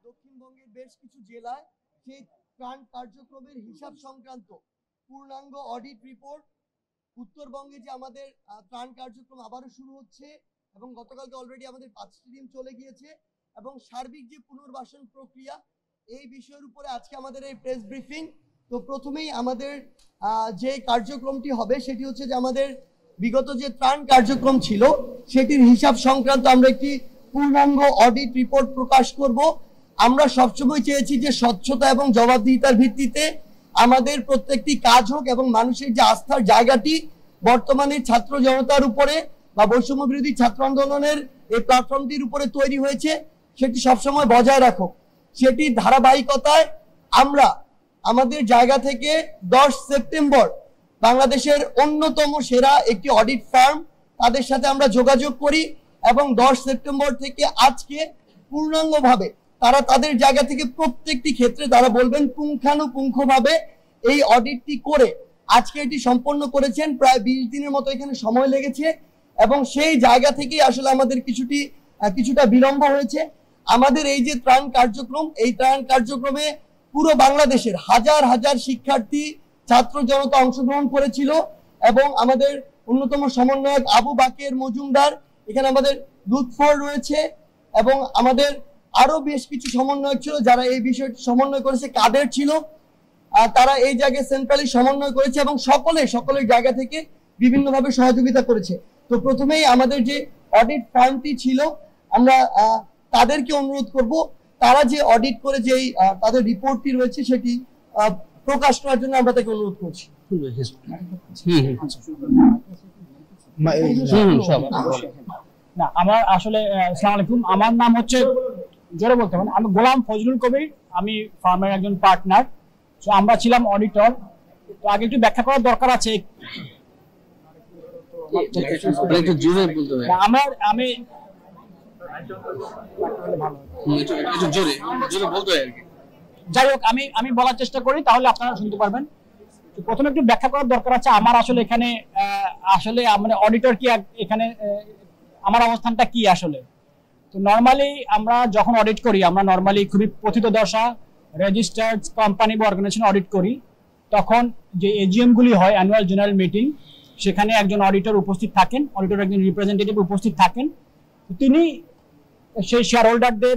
দক্ষিণবঙ্গের বেশ কিছু জেলায় সেই ত্রাণ কার্যক্রমের হিসাব সংক্রান্ত পূর্ণাঙ্গ অডিট রিপোর্ট, উত্তরবঙ্গে যে আমাদের ত্রাণ কার্যক্রম আবারও শুরু হচ্ছে এবং গতকালকে অলরেডি আমাদের 5টি টিম চলে গিয়েছে এবং সার্বিক যে পুনর্বাসন প্রক্রিয়া এই বিষয়ের উপরে আজকে আমাদের এই প্রেস ব্রিফিং। তো প্রথমেই আমাদের যে কার্যক্রমটি হবে সেটি হচ্ছে যে আমাদের বিগত যে ত্রাণ কার্যক্রম ছিল সেটির হিসাব সংক্রান্ত আমরা একটি পূর্ণাঙ্গ অডিট রিপোর্ট প্রকাশ করব। আমরা সবসময় চেয়েছি যে স্বচ্ছতা এবং জবাবদিহিতার ভিত্তিতে আমাদের প্রত্যেকটি কাজ হোক এবং মানুষের যে আস্থার জায়গাটি বর্তমানে ছাত্র জনতার উপরে বা বৈষম্য বিরোধী ছাত্র আন্দোলনের এই প্ল্যাটফর্মটির উপরে তৈরি হয়েছে সেটি সবসময় বজায় রাখো। সেটির ধারাবাহিকতায় আমরা আমাদের জায়গা থেকে 10 সেপ্টেম্বর বাংলাদেশের অন্যতম সেরা একটি অডিট ফার্ম তাদের সাথে আমরা যোগাযোগ করি এবং 10 সেপ্টেম্বর থেকে আজকে পূর্ণাঙ্গভাবে তারা তাদের জায়গা থেকে প্রত্যেকটি ক্ষেত্রে তারা বলবেন পুঙ্খানুপুঙ্খভাবে এই অডিটটি করে আজকে এটি সম্পন্ন করেছেন। প্রায় 20 দিনের মতো এখানে সময় লেগেছে এবং সেই জায়গা থেকেই আসলে আমাদের কিছুটা বিলম্ব হয়েছে। আমাদের এই যে ত্রাণ কার্যক্রম, এই ত্রাণ কার্যক্রমে পুরো বাংলাদেশের হাজার হাজার শিক্ষার্থী ছাত্র জনতা অংশগ্রহণ করেছিল এবং আমাদের অন্যতম সমন্বয়ক আবু বাকের মজুমদার, এখানে আমাদের লুৎফর রয়েছে এবং আমাদের আরো বেশ কিছু সমন্বয়ক ছিল যারা এই বিষয়টি সমন্বয় করেছে, কাদের ছিল তারা এই জায়গায় সেন্ট্রালি সমন্বয় করেছে এবং সকলের জায়গা থেকে বিভিন্নভাবে সহযোগিতা করেছে। তো প্রথমেই আমাদের যে অডিট ফার্মটি ছিল আমরা তাদেরকে অনুরোধ করব তারা যে অডিট করে যে তাদের রিপোর্টটি রয়েছে সেটি প্রকাশ করার জন্য আমরা তাকে অনুরোধ করছি। না আমার আসলে আসসালামু আলাইকুম, আমার নাম হচ্ছে জোরে বলতে পারেন, আমি গোলাম ফজলুল কবির, আমি ফার্মের একজন পার্টনার। তো আমরা ছিলাম অডিটর। তো আগে একটু ব্যাখ্যা করার দরকার আছে। আমি যাই হোক আমি বলার চেষ্টা করি তাহলে আপনারা শুনতে পারবেন। প্রথমে একটু ব্যাখ্যা করার দরকার আছে আমার আসলে এখানে আসলে মানে অডিটর কি এখানে আমার অবস্থানটা কি আসলে। তো নর্মালি আমরা যখন অডিট করি আমরা নর্মালি খুবই পতিতদশা রেজিস্টার্ড কোম্পানি বা অর্গানাইজেশন অডিট করি, তখন যে এজিএম গুলি হয় অ্যানুয়াল জেনারেল মিটিং, সেখানে একজন অডিটর উপস্থিত থাকেন, অডিটর একজন রিপ্রেজেন্টেটিভ উপস্থিত থাকেন। তিনি সেই শেয়ার হোল্ডারদের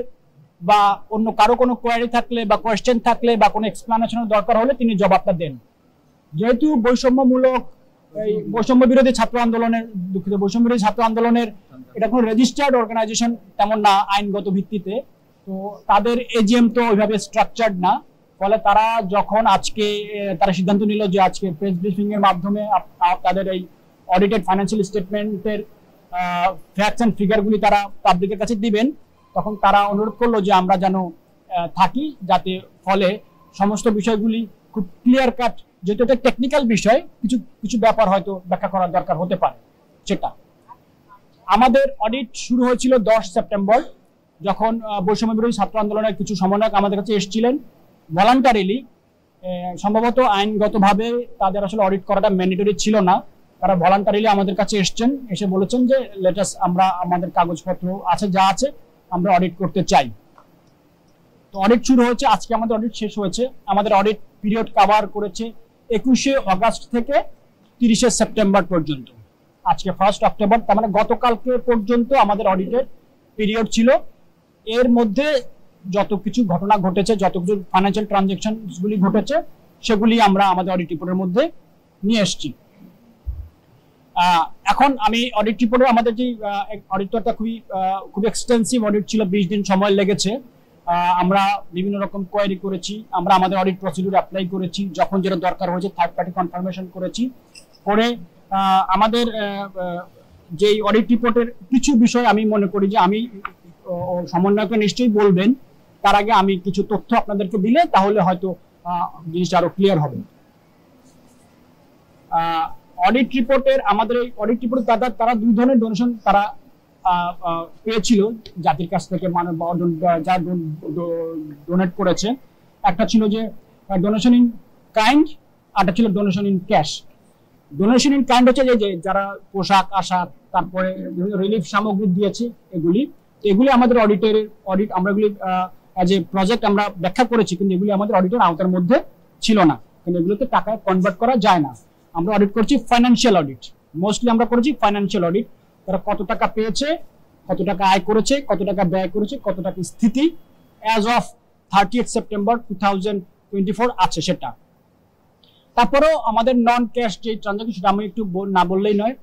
বা অন্য কারো কোনো কোয়ারি থাকলে বা কোয়েশ্চেন থাকলে বা কোনো এক্সপ্লানেশনের দরকার হলে তিনি জবাবটা দেন। যেহেতু বৈষম্য বিরোধী ছাত্র আন্দোলনের এটা কোনো রেজিস্টার্ড অর্গানাইজেশন তেমন না আইনগত ভিত্তিতে, তো তাদের এজিএম তো ওইভাবে স্ট্রাকচার্ড না। ফলে তারা যখন আজকে তারা সিদ্ধান্ত নিল যে আজকে প্রেস ব্রিফিং এর মাধ্যমে তাদের এই অডিটেড ফাইন্যান্সিয়াল স্টেটমেন্টের ফ্যাক্টস এন্ড ফিগারগুলি তারা পাবলিকের কাছে দিবেন, তখন তারা অনুরোধ করলো যে আমরা যেন থাকি, যাতে ফলে সমস্ত বিষয়গুলি খুব ক্লিয়ার কাট, যেহেতু এটা টেকনিক্যাল বিষয়, কিছু ব্যাপার হয়তো ব্যাখ্যা করার দরকার হতে পারে। সেটা আমাদের অডিট শুরু হয়েছিল 10 সেপ্টেম্বর, যখন বৈষম্য বিরোধী ছাত্র আন্দোলনের কিছু সমন্বয়ক আমাদের কাছে এসেছিলেন ভলান্টারিলি। সম্ভবত আইনগতভাবে তাদের আসলে অডিট করাটা ম্যান্ডেটরি ছিল না, তারা ভলান্টারিলি আমাদের কাছে এসছেন, এসে বলেছেন যে লেটাস আমরা আমাদের কাগজপত্র আছে যা আছে আমরা অডিট করতে চাই। তো অডিট শুরু হয়েছে, আজকে আমাদের অডিট শেষ হয়েছে। আমাদের অডিট পিরিয়ড কভার করেছে 21শে অগাস্ট থেকে 30শে সেপ্টেম্বর পর্যন্ত। আজকে 1 অক্টোবর, তার মানে গতকালকে পর্যন্ত আমাদের অডিটের পিরিয়ড ছিল। এর মধ্যে যত কিছু ঘটনা ঘটেছে, যত কিছু ফাইন্যান্সিয়াল ট্রানজাকশনগুলি ঘটেছে, সেগুলি আমরা আমাদের অডিট রিপোর্টের মধ্যে নিয়ে এসেছি। এখন আমি অডিট রিপোর্টে আমাদের যে অডিটটা খুবই এক্সটেন্সিভ অডিট ছিল, 20 দিন সময় লেগেছে। আমরা বিভিন্ন রকম কোয়ারি করেছি, আমরা আমাদের অডিট প্রসিডিউর অ্যাপ্লাই করেছি, যখন যেটা দরকার হয়েছে থার্ড পার্টি কনফার্মেশন করেছি। পরে আমাদের যেই অডিট রিপোর্টের কিছু বিষয় আমি মনে করি যে আমি সমন্বয়কে নিশ্চয়ই বলবেন, তার আগে আমি কিছু তথ্য আপনাদেরকে দিলে তাহলে হয়তো জিনিসটা আরো ক্লিয়ার হবে। অডিট রিপোর্টের আমাদের এই অডিট রিপোর্ট তারা 2 ধরনের ডোনেশন তারা পেয়েছিল জাতির কাছ থেকে, মানে যা ডোনেট করেছে। একটা ছিল যে ডোনেশন ইন কাইন্ড, আরটা ছিল donation in cash. Donation in kind হচ্ছে যে যারা পোশাক আশাক তারপরে রিলিফ সামগ্রী দিয়েছে, এগুলি আমাদের অডিট আমরা এগুলি যে প্রজেক্ট আমরা ব্যাখ্যা করেছি, কিন্তু এগুলি আমাদের অডিটের আওতার মধ্যে ছিল না, কিন্তু এগুলোতে টাকায় কনভার্ট করা যায় না। আমরা অডিট করছি ফাইন্যান্সিয়াল অডিট, মোস্টলি আমরা করেছি ফাইন্যান্সিয়াল অডিট। তারা কত টাকা পেয়েছে, কত টাকা আয় করেছে, কত টাকা ব্যয় করেছে, কত টাকা স্থিতি অ্যাজ অফ 30 সেপ্টেম্বর 2024 আছে সেটা। তারপরেও আমাদের নন ক্যাশ যে ট্রানজাকশন, সেটা আমি একটু না বললেই নয়।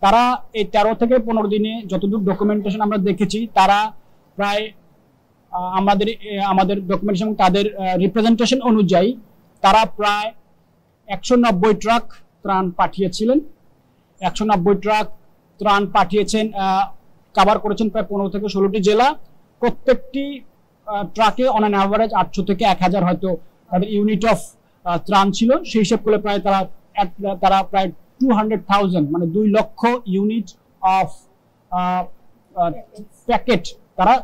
তারা এই 13 থেকে 15 দিনে যতটুকু ডকুমেন্টেশন আমরা দেখেছি, তারা প্রায় আমাদের ডকুমেন্টেশন তাদের রিপ্রেজেন্টেশন অনুযায়ী তারা প্রায় 190 ট্রাক ত্রাণ পাঠিয়েছিলেন। 190 ট্রাক ত্রাণ পাঠিয়েছেন, কভার করেছেন প্রায় 15 থেকে 16টি জেলা। প্রত্যেকটি ট্রাকে অন অ্যান অ্যাভারেজ 800 থেকে 1000 হয়তো তাদের ইউনিট অফ ত্রাণ ছিল। সেই হিসেব করলে প্রায় তারা প্রায় 200,000 মানে 2 লক্ষ ইউনিট অফ প্যাকেট তারা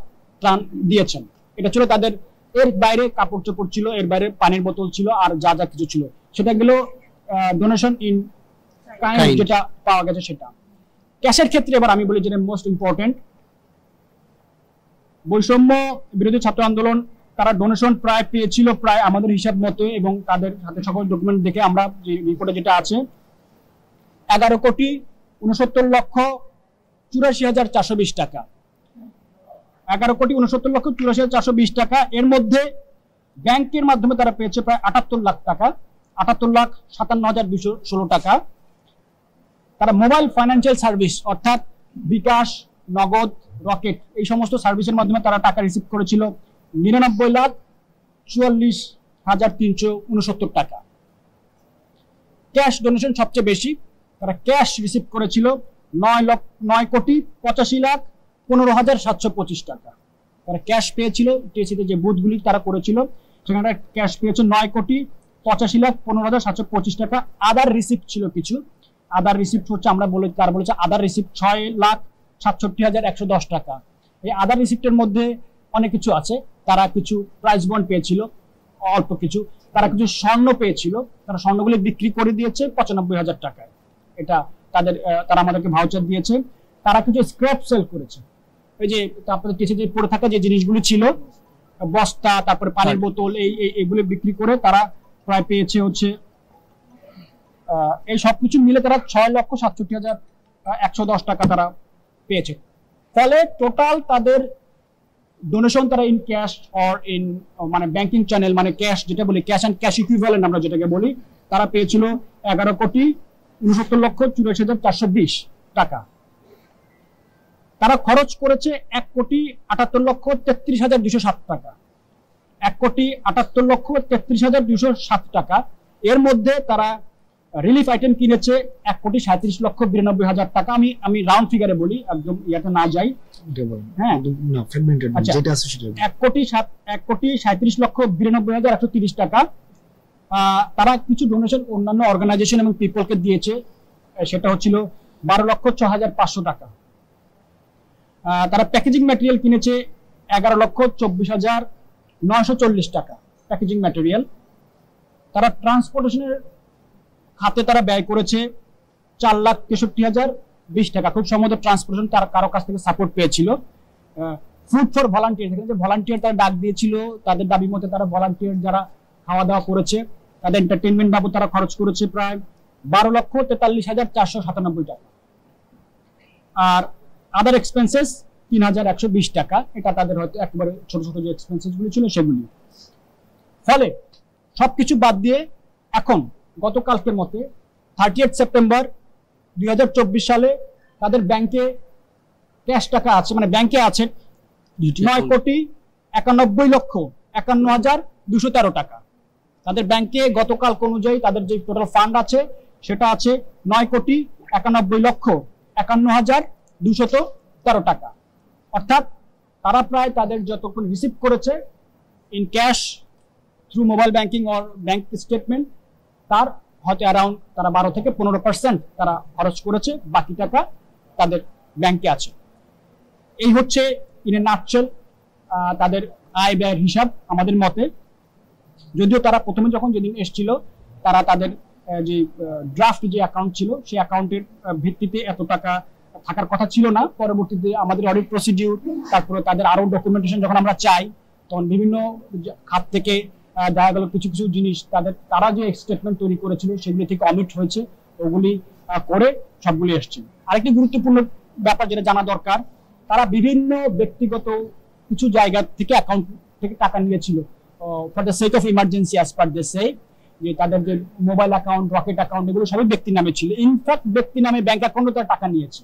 ত্রাণ দিয়েছেন। এটা ছিল তাদের। এর বাইরে কাপড় চোপড় ছিল, এর বাইরে পানির বোতল ছিল, আর যা যা কিছু ছিল সেটা গেল ডোনেশন ইন কাইন্ড, যেটা পাওয়া গেছে সেটা। ক্যাশের ক্ষেত্রে এবার আমি বলি যেটা মোস্ট ইম্পর্টেন্ট, বৈষম্য বিরোধী ছাত্র আন্দোলন তারা ডোনেশন প্রায় পেয়েছিল প্রায় আমাদের হিসাব মতো, এবং তাদের হাতে সকল ডকুমেন্ট দেখে আমরা যে রিপোর্টে যেটা আছে 11,69,84,420 টাকা। 11,69,84,420 টাকা। এর মধ্যে ব্যাংকের মাধ্যমে তারা পেয়েছে প্রায় 78 লাখ টাকা, 78,57,216 টাকা। তারা মোবাইল ফাইন্যান্সিয়াল সার্ভিস অর্থাৎ বিকাশ, নগদ, রকেট এই সমস্ত সার্ভিসের মাধ্যমে তারা টাকা রিসিভ করেছিল 99,44,369 টাকা। ক্যাশ ডোনেশন সবচেয়ে বেশি, তারা ক্যাশ রিসিভ করেছিল 9,15,15,725 টাকা। তারা ক্যাশ পেয়েছিল টিএসসিতে যে বুথগুলি তারা করেছিল সেখানে ক্যাশ পেয়েছে 9,85,15,725 টাকা। আদার রিসিপ্ট ছিল কিছু, আদার রিসিপ্ট হচ্ছে আমরা তারা বলেছে আদার রিসিপ্ট 6,67,110 টাকা। এই আদার রিসিপ্টের মধ্যে অনেক কিছু আছে। তারা কিছু প্রাইজ বন্ড পেয়েছিল অল্প কিছু, তারা কিছু স্বর্ণ পেয়েছিল, তারা স্বর্ণগুলি বিক্রি করে দিয়েছে 95,000 টাকায়। এটা তারা আমাদেরকে ভাউচার দিয়েছে। তারা কিছু স্ক্র্যাপ সেল করেছে, এই যে তারপরে কিছু যে পড়ে থাকা যে জিনিসগুলি ছিল বস্তা, তারপরে পানির বোতল, এইগুলি বিক্রি করে তারা প্রায় পেয়েছে হচ্ছে এই সবকিছু মিলে তারা 6,67,110 টাকা তারা পেয়েছে। ফলে টোটাল তাদের ডোনেশন তারা ইন ক্যাশ অর ইন মানে ব্যাংকিং চ্যানেল মানে ক্যাশ যেটা বলি, ক্যাশ অ্যান্ড ক্যাশ ইকুইভ্যালেন্ট আমরা যেটাকে বলি, তারা পেয়েছিল 11,69,84,420 টাকা। তারা খরচ করেছে 1,78,33,207 টাকা। 1,78,33,207 টাকা। এর মধ্যে তারা রিলিফ আইটেম কিনেছে 1,37,92,000 টাকা। আমি রাউন্ড ফিগারে বলি, একদম ইয়াতে না যাই। হ্যাঁ, 1,37,92,130 টাকা। তারা কিছু ডোনেশন অন্যান্য অর্গানাইজেশন এবং পিপলকে দিয়েছে, সেটা হচ্ছিল 12,06,500 টাকা। তারা প্যাকেজিং ম্যাটেরিয়াল কিনেছে 11,24,940 টাকা প্যাকেজিং ম্যাটেরিয়াল। তারা ট্রান্সপোর্টেশনের খাতে তারা ব্যয় করেছে 4,63,020 টাকা। খুব সম্ভবত ট্রান্সপোর্টেশন তার কারো কাছ থেকে সাপোর্ট পেয়েছিল। ফুড ফর ভলান্টিয়ার, যে ভলান্টিয়ার তারা ডাক দিয়েছিল, তাদের দাবি মতে তারা ভলান্টিয়ার যারা খাওয়া দাওয়া করেছে তাদের এন্টারটেনমেন্ট বাবদ তারা খরচ করেছে প্রায় 12,43,497 টাকা। আর আদার এক্সপেন্সেস 3,120 টাকা। এটা তাদের হয়তো একেবারে ছোট ছোট যে এক্সপেন্সেস গুলি ছিল সেগুলি। ফলে সবকিছু বাদ দিয়ে এখন গতকালকের মতে 30 সেপ্টেম্বর 2024 সালে তাদের ব্যাংকে ক্যাশ টাকা আছে, মানে ব্যাংকে আছে 9,91,51,213 টাকা। তাদের ব্যাংকে গতকাল অনুযায়ী তাদের যে টোটাল ফান্ড আছে সেটা আছে 9,91,51,213 টাকা। অর্থাৎ তারা প্রায় তাদের যতক্ষণ রিসিভ করেছে in cash through mobile banking or bank statement, তার হয়তো অ্যারাউন্ড তারা 12 থেকে 15% তারা খরচ করেছে, বাকি টাকা তাদের ব্যাংকে আছে। এই হচ্ছে ইন এ নাটশেল তাদের আয় ব্যয়ের হিসাব আমাদের মতে। যদিও তারা প্রথমে যখন যেদিন এসেছিল তারা তাদের যে ড্রাফট যে অ্যাকাউন্ট ছিল সেই অ্যাকাউন্টের ভিত্তিতে এত টাকা থাকার কথা ছিল না। পরবর্তীতে আমাদের অডিট প্রসিডিউর, তারপরে তাদের আরো ডকুমেন্টেশন যখন আমরা চাই তখন বিভিন্ন খাত থেকে দেখা গেল কিছু কিছু জিনিস তারা যে স্টেটমেন্ট তৈরি করেছিল সেগুলি থেকে অমিট হয়েছে, ওগুলি করে সবগুলি এসছে। আরেকটি গুরুত্বপূর্ণ ব্যাপার যেটা জানা দরকার, তারা বিভিন্ন ব্যক্তিগত কিছু জায়গা থেকে অ্যাকাউন্ট থেকে টাকা নিয়েছিল for the sake of emergency as per they say, যে তাদের যে মোবাইল অ্যাকাউন্ট, রকেট অ্যাকাউন্ট, এগুলো সবই ব্যক্তির নামে ছিল। ইনফ্যাক্ট ব্যক্তির নামে ব্যাংক অ্যাকাউন্টে তারা টাকা নিয়েছে।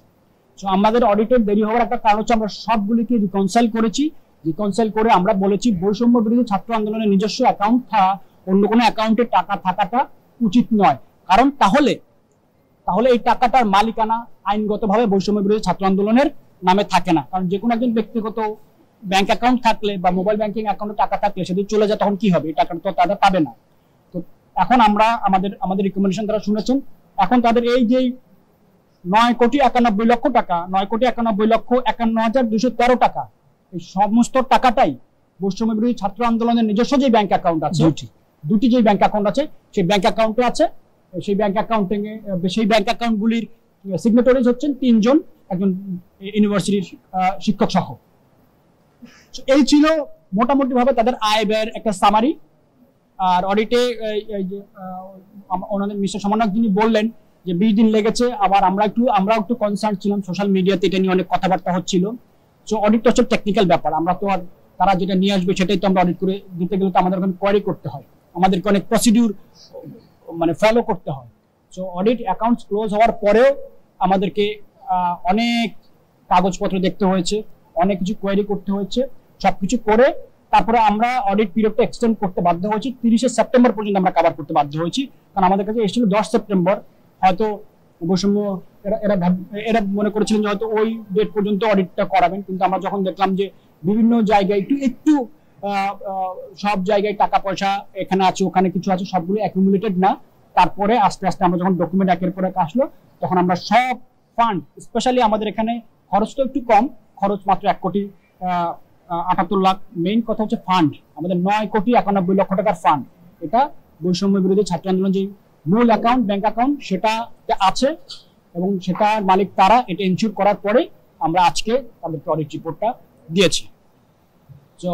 তো আমাদের অডিটের দেরি হওয়ার একটা কারণ হচ্ছে আমরা সবগুলিকে রিকনসাইল করেছি। রিকনসাইল করে আমরা বলেছি বৈষম্য বিরোধী ছাত্র আন্দোলনের নিজস্ব অ্যাকাউন্ট অন্য কোনো অ্যাকাউন্টে টাকা থাকাটা উচিত নয়, কারণ তাহলে এই টাকাটার মালিকানা আইনগতভাবে বৈষম্য বিরোধী ছাত্র আন্দোলনের নামে থাকে না। কারণ যে কোনো একজন ব্যক্তিগত ব্যাংক অ্যাকাউন্ট থাকলে বা মোবাইল ব্যাংকিং অ্যাকাউন্টে টাকা থাকলে সেদিন চলে যায়, তখন কি হবে? এই টাকাটা তো তারা পাবে না। তো এখন আমরা আমাদের রিকমেন্ডেশন তারা শুনেছেন, এখন তাদের এই যে 9,91,00,000 টাকা, 9,91,51,213 টাকা, এই সমস্ত টাকাটাই বৈষম্য বিরোধী ছাত্র আন্দোলনের নিজস্ব যে ব্যাংক অ্যাকাউন্ট আছে, দুটি যে ব্যাংক অ্যাকাউন্ট আছে, সেই ব্যাংক অ্যাকাউন্টে আছে। সেই ব্যাংক অ্যাকাউন্টগুলির সিগনেটরিজ হচ্ছেন 3 জন, একজন ইউনিভার্সিটির শিক্ষক সহ। এই ছিল মোটামুটি ভাবে তাদের আয় ব্যয়ের একটা সামারি। আর অডিটে ওনাদের মিস্টার সমন্বয়ক যিনি বললেন যে 20 দিন লেগেছে, আবার আমরা একটু কনসার্ন ছিলাম, সোশ্যাল মিডিয়াতে এটা নিয়ে অনেক কথাবার্তা হচ্ছিল। সো অডিট হচ্ছে টেকনিক্যাল ব্যাপার, আমরা তো আর তারা যেটা নিয়ে আসবে সেটাই তো আমরা অডিট করে দিতে গেলে তো আমাদের ওখানে কোয়ারি করতে হয়, আমাদেরকে অনেক প্রসিডিউর ফলো করতে হয়। সো অডিট অ্যাকাউন্টস ক্লোজ হওয়ার পরেও আমাদেরকে অনেক কাগজপত্র দেখতে হয়েছে, অনেক কিছু কোয়ারি করতে হয়েছে। সবকিছু করে তারপরে আমরা অডিট পিরিয়ডটা এক্সটেন্ড করতে বাধ্য হয়েছি, 30 সেপ্টেম্বর পর্যন্ত আমরা কভার করতে বাধ্য হয়েছি। কারণ আমাদের কাছে এসেছিল 10 সেপ্টেম্বর, হয়তো বৈষম্য এরা মনে করেছিলেন যে হয়তো ওই ডেট পর্যন্ত অডিটটা করাবেন, কিন্তু আমরা যখন দেখলাম যে বিভিন্ন জায়গায় একটু সব জায়গায় টাকা পয়সা এখানে আছে ওখানে কিছু আছে, সবগুলো অ্যাকুমুলেটেড না, তারপরে আস্তে আস্তে আমরা যখন ডকুমেন্ট একের পর এক আসলো, তখন আমরা সব ফান্ড, স্পেশালি আমাদের এখানে খরচ তো একটু কম, খরচ মাত্র 1,78,00,000। মেইন কথা হচ্ছে ফান্ড, আমাদের 9,91,00,000 টাকার ফান্ড। এটা বৈষম্য বিরোধী ছাত্র আন্দোলন যে মূল অ্যাকাউন্ট, ব্যাংক অ্যাকাউন্ট, সেটা আছে এবং সেটার মালিক তারা। এটা এনশিওর করার পরে আমরা আজকে তাদেরকে অডিট রিপোর্টটা দিয়েছি। তো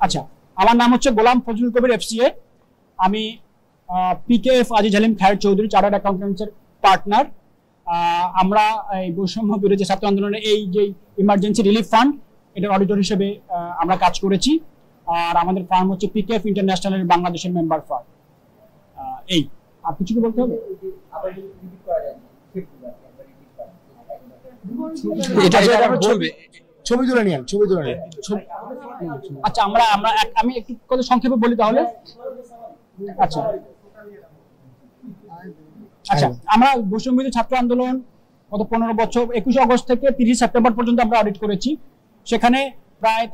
আচ্ছা, আমার নাম হচ্ছে গোলাম ফজলুল কবির FCA। আমি PKF আজিজ হালিম খায়ের চৌধুরী চার্টার্ড অ্যাকাউন্টেন্টসের পার্টনার। আমরা এই বৈষম্য বিরোধী ছাত্র আন্দোলনের এই যে ইমার্জেন্সি রিলিফ ফান্ড, এটার অডিটর হিসেবে আমরা কাজ করেছি। আর আমাদের ফার্ম হচ্ছে PKF ইন্টারন্যাশনালের বাংলাদেশের মেম্বার ফার্ম। এই আর কিছু কি বলতে হবে? ছবি তুলে নিন। আচ্ছা, আমি একটু কথা সংক্ষেপে বলি তাহলে। আচ্ছা, আমরা বৈষম্য বিরোধী ছাত্র আন্দোলন গত 15 বছর 21 আগস্ট থেকে 30 সেপ্টেম্বর পর্যন্ত আমরা অডিট করেছি। সেখানে প্রায়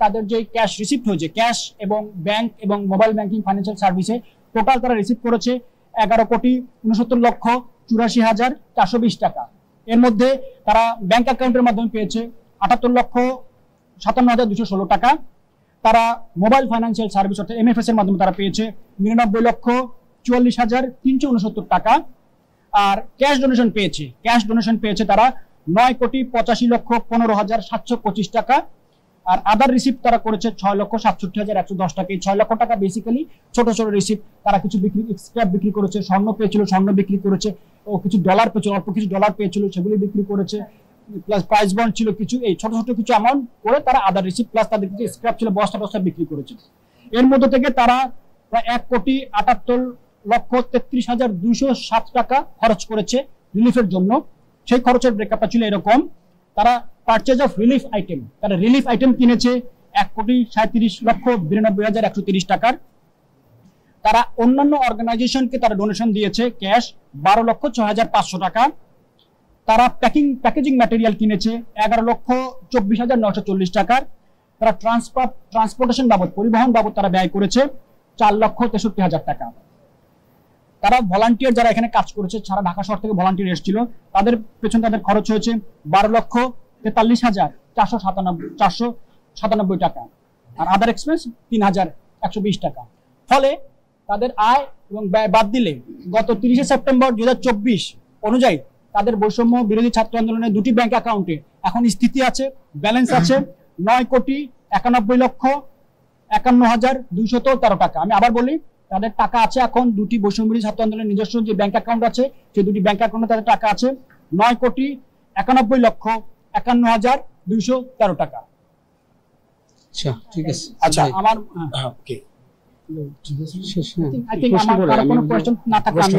তাদের যে ক্যাশ রিসিপ্ট হয়েছে, ক্যাশ এবং ব্যাংক এবং মোবাইল ব্যাংকিং ফাইন্যান্সিয়াল সার্ভিসে টোটাল তারা রিসিভ করেছে 11,69,84,420 টাকা। এর মধ্যে তারা ব্যাংক অ্যাকাউন্টের মাধ্যমে পেয়েছে 78,57,216 টাকা। তারা মোবাইল ফাইন্যান্সিয়াল সার্ভিস অর্থাৎ MFS এর মাধ্যমে তারা পেয়েছে 99,44,369 টাকা। আর ক্যাশ ডোনেশন পেয়েছে তারা 9,85,15,725 টাকা। আর আদার রিসিপ্ট তারা করেছে 6,67,110 টাকা। এই 6 লক্ষ টাকা বেসিক্যালি ছোট ছোট রিসিপ্ট, তারা কিছু স্ক্র্যাপ বিক্রি করেছে, স্বর্ণ পেয়েছিল স্বর্ণ বিক্রি করেছে, ও কিছু ডলার পেয়েছিল, অল্প কিছু ডলার পেয়েছিল সেগুলি বিক্রি করেছে, প্লাস প্রাইস বন্ড ছিল কিছু, এই ছোট ছোট কিছু অ্যামাউন্ট করে তারা আদার রিসিপ্ট প্লাস তাদের কিছু স্ক্র্যাপ ছিল বস্তা বিক্রি করেছে। এর মধ্যে থেকে তারা প্রায় 1,78,33,207 টাকা খরচ করেছে রিলিফের জন্য। সেই খরচের ব্রেকআপটা ছিল এরকম: তারা পারচেজ অফ রিলিফ আইটেম, তারা রিলিফ আইটেম কিনেছে 1,37,92,130 টাকার। তারা অন্যান্য অর্গানাইজেশনকে তারা ডোনেশন দিয়েছে ক্যাশ 12,06,500 টাকা। তারা প্যাকেজিং ম্যাটেরিয়াল কিনেছে 11,24,940 টাকার। তারা ট্রান্সপোর্টেশন বাবদ, পরিবহন বাবদ তারা ব্যয় করেছে 4,63,000 টাকা। তারা ভলান্টিয়ার যারা এখানে কাজ করেছে, সারা ঢাকা শহর থেকে ভলান্টিয়ার এসেছিল, তাদের পেছনে তাদের খরচ হয়েছে 12,43,497 টাকা। আর আদার এক্সপেন্স 3,120 টাকা। ফলে তাদের আয় এবং ব্যয় বাদ দিলে গত 30 সেপ্টেম্বর 2024 অনুযায়ী তাদের বৈষম্য বিরোধী ছাত্র আন্দোলনের 2টি ব্যাংক অ্যাকাউন্টে এখন স্থিতি আছে, ব্যালেন্স আছে 9,91,51,213 টাকা। আমি আবার বলি, তাদের টাকা আছে এখন 2টি বৈষম্য বিরোধী ছাত্র আন্দোলনের নিজস্ব যে ব্যাংক অ্যাকাউন্ট আছে, সেই 2টি ব্যাংক অ্যাকাউন্টে তাদের টাকা আছে 9,91,51,213 টাকা। আচ্ছা ঠিক আছে। আচ্ছা আমার ওকে আই থিংক আমার কারো কোনো কোশ্চেন না থাকলে আমি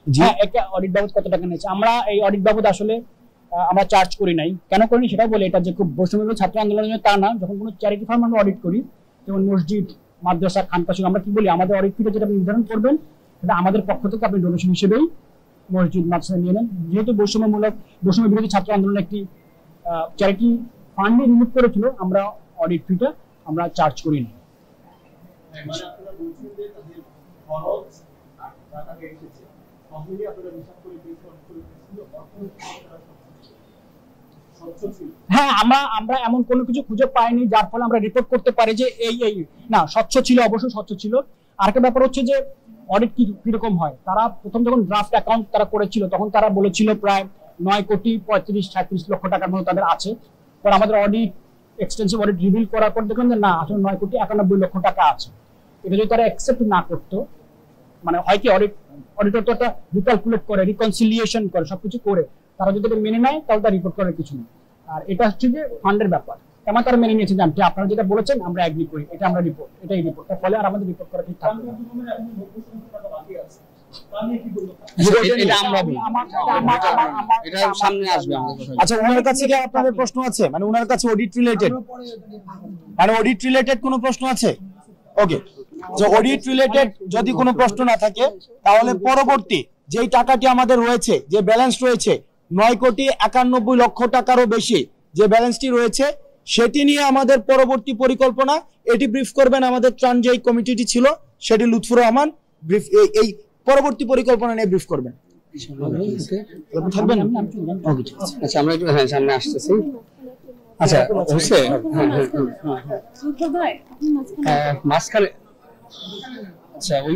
হ্যাঁ, একটা অডিট বাবদ কত টাকা নিয়েছে? আমরা এই অডিট বাবদ আসলে আমরা চার্জ করি নাই। কেন করিনি সেটাও বলি, এটা যে খুব বৈষম্য বিরোধী ছাত্র আন্দোলনের জন্য তা না। যখন কোনো চ্যারিটি ফার্ম আমরা অডিট করি, যেমন মসজিদ, মাদ্রাসা, খানকা, আমরা কি বলি, আমাদের অডিট ফিটা যেটা আপনি নির্ধারণ করবেন সেটা আমাদের পক্ষ থেকে আপনি ডোনেশন হিসেবেই মসজিদ, মাদ্রাসা নিয়ে নেন। যেহেতু বৈষম্য বিরোধী ছাত্র আন্দোলন একটি চ্যারিটি ফান্ডে রিলিজ করেছিল, আমরা অডিট ফিটা আমরা চার্জ করি না। হ্যাঁ, আমরা এমন কোনো কিছু খুঁজে পাইনি যার ফলে আমরা রিপোর্ট করতে পারি যে এই না, স্বচ্ছ ছিল, অবশ্যই স্বচ্ছ ছিল। আরেকটা ব্যাপার হচ্ছে যে অডিট কিরকম হয়, তারা প্রথম যখন ড্রাফট অ্যাকাউন্ট তারা করেছিল তখন তারা বলেছিল প্রায় 9,35,37 লক্ষ টাকার মতো তাদের আছে। পর আমাদের অডিট, এক্সটেন্সিভ অডিট রিভিল করার পর দেখলাম যে না, আসলে 9,91 লক্ষ টাকা আছে। এটা যদি তারা অ্যাকসেপ্ট না করতো, মানে হয় কি অডিটর তো একটা রিক্যালকুলেট করে, রিকনসিলিয়েশন করে, সবকিছু করে তারা যদি এটা মেনে নেয় তাহলে তার রিপোর্ট করার কিছু নেই। আর এটা হচ্ছে যে ফান্ডের ব্যাপার, তেমন তারা মেনে নিয়েছে যে আপনারা যেটা বলেছেন আমরা এগ্রি করি, এটা আমরা রিপোর্ট, এটাই রিপোর্ট। তার ফলে আর আমাদের রিপোর্ট করা ঠিক থাকবে না। আচ্ছা, ওনার কাছে কি আপনাদের প্রশ্ন আছে? মানে ওনার কাছে অডিট রিলেটেড, মানে অডিট রিলেটেড কোনো প্রশ্ন আছে? ওকে, যে অডিট রিলেটেড যদি কোনো প্রশ্ন না থাকে তাহলে পরবর্তী যেই টাকাটি আমাদের রয়েছে, যে ব্যালেন্স রয়েছে 9,91 লক্ষ টাকারও বেশি যে ব্যালেন্সটি রয়েছে, সেটি নিয়ে আমাদের পরবর্তী পরিকল্পনা, এটি ব্রিফ করবেন আমাদের ত্রাণ যে কমিটিটি ছিল সেটি লুৎফুর রহমান ব্রিফ, এই পরবর্তী পরিকল্পনা নিয়ে ব্রিফ করবেন। থাকবেন? আচ্ছা, আমরা একটু সামনে আসতেছি। আচ্ছা, হচ্ছে মাঝখানে, আচ্ছা ওই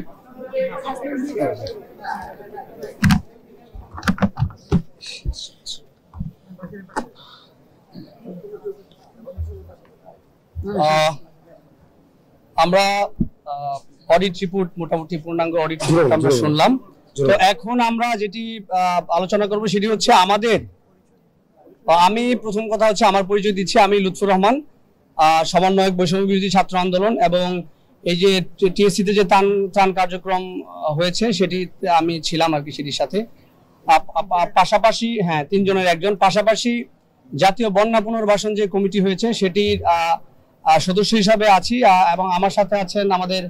আমরা অডিট রিপোর্ট, মোটামুটি পূর্ণাঙ্গ অডিট রিপোর্ট আমরা শুনলাম। তো এখন আমরা যেটি আলোচনা করব সেটি হচ্ছে আমাদের, আমি প্রথম কথা হচ্ছে আমার পরিচয় দিচ্ছি, আমি লুৎফুর রহমান, সমন্বয়ক বৈষম্য বিরোধী ছাত্র আন্দোলন, এবং এই যে টিএসসিতে যে ত্রাণ কার্যক্রম হয়েছে সেটি আমি ছিলাম আর কি, সেটির সাথে পাশাপাশি 3 জনের একজন, পাশাপাশি জাতীয় বন্যা পুনর্বাসন যে কমিটি হয়েছে সেটির সদস্য হিসাবে আছি, এবং আমার সাথে আছেন আমাদের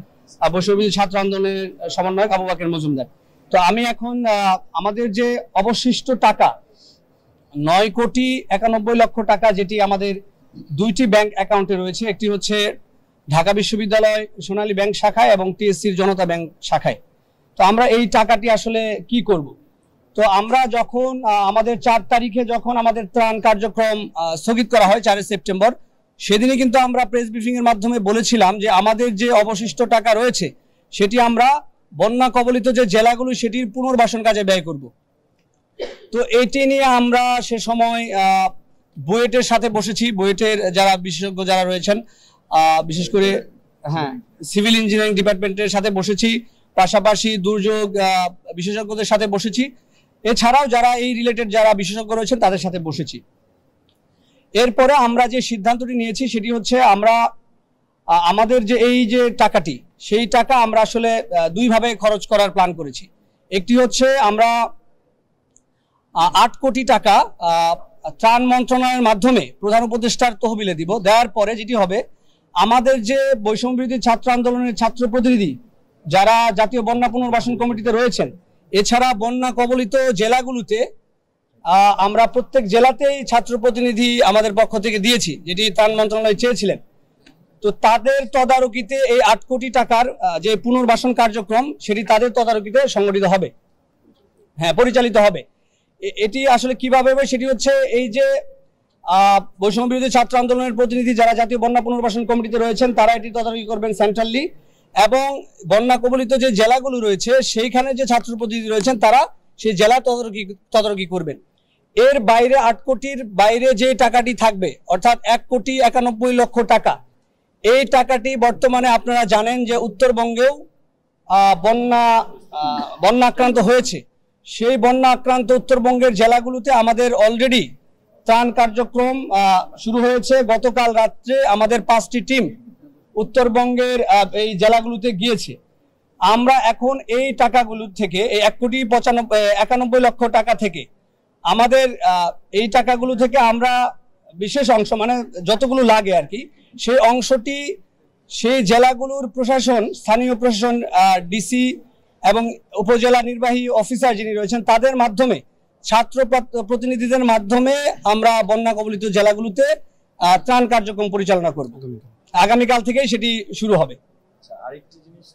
বৈষম্য বিরোধী ছাত্র আন্দোলনের সমন্বয়ক আবু বকর মজুমদার। তো আমি এখন আমাদের যে অবশিষ্ট টাকা 9,91 লক্ষ টাকা, যেটি আমাদের 2টি ব্যাংক অ্যাকাউন্টে রয়েছে, একটি হচ্ছে ঢাকা বিশ্ববিদ্যালয় সোনালী ব্যাংক শাখায় এবং টিএসসির জনতা ব্যাংক শাখায়। তো আমরা এই টাকাটি আসলে কি করব? তো আমরা যখন আমাদের 4 তারিখে যখন আমাদের ত্রাণ কার্যক্রম স্থগিত করা হয় 4 সেপ্টেম্বর, সেদিনে কিন্তু আমরা প্রেস ব্রিফিং এর মাধ্যমে বলেছিলাম যে আমাদের যে অবশিষ্ট টাকা রয়েছে সেটি আমরা বন্যা কবলিত যে জেলাগুলো সেটির পুনর্বাসন কাজে ব্যয় করব। তো এটি নিয়ে আমরা সে সময় বুয়েটের সাথে বসেছি, বুয়েটের যারা বিশেষজ্ঞ যারা রয়েছেন, বিশেষ করে সিভিল ইঞ্জিনিয়ারিং ডিপার্টমেন্টের সাথে বসেছি, পাশাপাশি দুর্যোগ বিশেষজ্ঞদের সাথে বসেছি, এছাড়াও যারা এই রিলেটেড যারা বিশেষজ্ঞ রয়েছেন তাদের সাথে বসেছি। এরপরে আমরা যে সিদ্ধান্তটি নিয়েছি সেটি হচ্ছে আমরা আমাদের যে এই যে টাকাটি, সেই টাকা আমরা আসলে 2 ভাবে খরচ করার প্ল্যান করেছি। একটি হচ্ছে আমরা 8 কোটি টাকা ত্রাণ মন্ত্রণালয়ের মাধ্যমে প্রধান উপদেষ্টার তহবিলে দিব। দেওয়ার পরে যেটি হবে, আমাদের যে বৈষম্য বিরোধী ছাত্র আন্দোলনের ছাত্র প্রতিনিধি যারা জাতীয় বন্যা পুনর্বাসন কমিটিতে রয়েছেন, এছাড়া বন্যা কবলিত জেলাগুলোতে আমরা প্রত্যেক জেলাতেই ছাত্র প্রতিনিধি আমাদের পক্ষ থেকে দিয়েছি, যেটি ত্রাণ মন্ত্রণালয় চেয়েছিলেন। তো তাদের তদারকিতে এই 8 কোটি টাকার যে পুনর্বাসন কার্যক্রম সেটি তাদের তদারকিতে সংগঠিত হবে, পরিচালিত হবে। এটি আসলে কিভাবে হবে সেটি হচ্ছে, এই যে বৈষম্য বিরোধী ছাত্র আন্দোলনের প্রতিনিধি যারা জাতীয় বন্যা পুনর্বাসন কমিটিতে রয়েছেন তারা এটি তদারকি করবেন সেন্ট্রালি, এবং বন্যা কবলিত যে জেলাগুলো রয়েছে সেইখানে যে ছাত্র প্রতিনিধি রয়েছেন তারা সেই জেলা তদারকি করবেন। এর বাইরে 8 কোটির বাইরে যে টাকাটি থাকবে অর্থাৎ 1,91,00,000 টাকা, এই টাকাটি বর্তমানে আপনারা জানেন যে উত্তরবঙ্গেও বন্যা আক্রান্ত হয়েছে। সেই বন্যা আক্রান্ত উত্তরবঙ্গের জেলাগুলোতে আমাদের অলরেডি ত্রাণ কার্যক্রম শুরু হয়েছে। গতকাল রাত্রে আমাদের 5টি টিম উত্তরবঙ্গের এই জেলাগুলোতে গিয়েছে। আমরা এখন এই টাকাগুলো থেকে এই 1,91,00,000 টাকা থেকে আমাদের এই টাকাগুলো থেকে আমরা বিশেষ অংশ মানে যতগুলো লাগে আর কি সেই অংশটি সেই জেলাগুলোর প্রশাসন, স্থানীয় প্রশাসন, ডিসি এবং উপজেলা নির্বাহী অফিসার যিনি রয়েছেন তাদের মাধ্যমে, ছাত্র প্রতিনিধিদের মাধ্যমে আমরা বন্যা কবলিত জেলাগুলোতে ত্রাণ কার্যক্রম পরিচালনা করব। আগামীকাল থেকেই সেটি শুরু হবে। আরেকটি জিনিস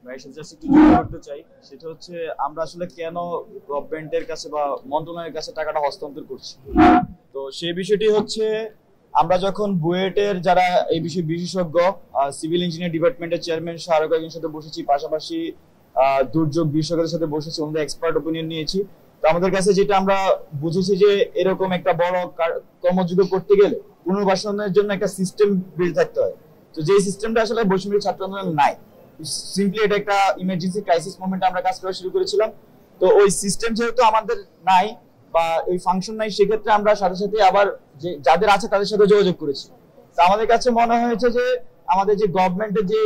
ভাইয়ের সাথে একটু যোগ করতে চাই, সেটা হচ্ছে আমরা আসলে কেন গভর্নমেন্টের কাছে বা মন্ত্রণালয়ের কাছে টাকাটা হস্তান্তর করছি। তো সেই বিষয়টি হচ্ছে আমরা যখন বুয়েটের যারা এই বিষয়ে বিশেষজ্ঞ, সিভিল ইঞ্জিনিয়ার ডিপার্টমেন্টের চেয়ারম্যান সহ আরো কয়েকজনের সাথে বসেছি, পাশাপাশি দুর্যোগ বিশেষজ্ঞদের সাথে বসেছি, ওনাদের এক্সপার্ট ওপিনিয়ন নিয়েছি। তো আমাদের কাছে যেটা আমরা বুঝেছি যে এরকম একটা বড় কর্মযজ্ঞ করতে গেলে পুনর্বাসনের জন্য একটা সিস্টেম বিল্ড থাকতে হয়। তো যে সিস্টেমটা আসলে বৈষম্যবিরোধী ছাত্র আন্দোলন নাই, সিম্পলি এটা একটা ইমার্জেন্সি ক্রাইসিস মোমেন্টে আমরা কাজ করা শুরু করেছিলাম। তো ওই সিস্টেম যেহেতু আমাদের নাই বা ওই ফাংশন নাই, সেক্ষেত্রে আমরা সাথে সাথে আবার যে যাদের আছে তাদের সাথে যোগাযোগ করেছি। তো আমাদের কাছে মনে হয়েছে যে আমাদের যে গভর্নমেন্টের যে